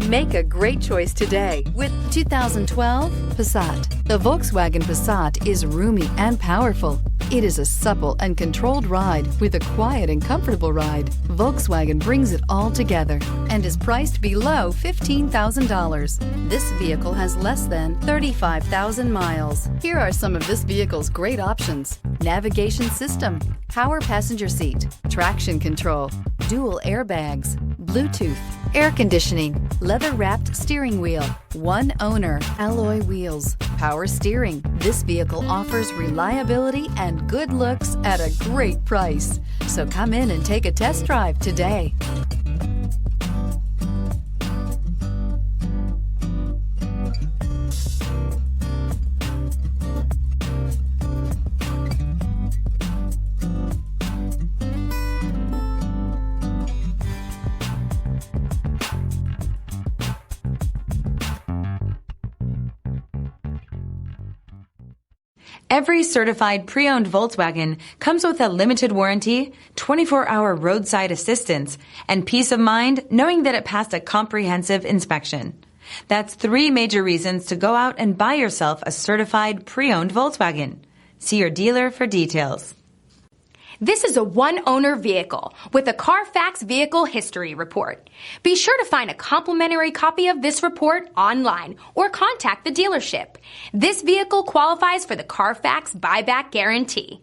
Make a great choice today with 2012 Passat. The Volkswagen Passat is roomy and powerful. It is a supple and controlled ride with a quiet and comfortable ride. Volkswagen brings it all together and is priced below $15,000. This vehicle has less than 35,000 miles. Here are some of this vehicle's great options: navigation system, power passenger seat, traction control, dual airbags, Bluetooth, air conditioning, leather-wrapped steering wheel, one owner, alloy wheels, power steering. This vehicle offers reliability and good looks at a great price. So come in and take a test drive today. Every certified pre-owned Volkswagen comes with a limited warranty, 24-hour roadside assistance, and peace of mind knowing that it passed a comprehensive inspection. That's 3 major reasons to go out and buy yourself a certified pre-owned Volkswagen. See your dealer for details. This is a one-owner vehicle with a CARFAX Vehicle History Report. Be sure to find a complimentary copy of this report online or contact the dealership. This vehicle qualifies for the CARFAX Buyback Guarantee.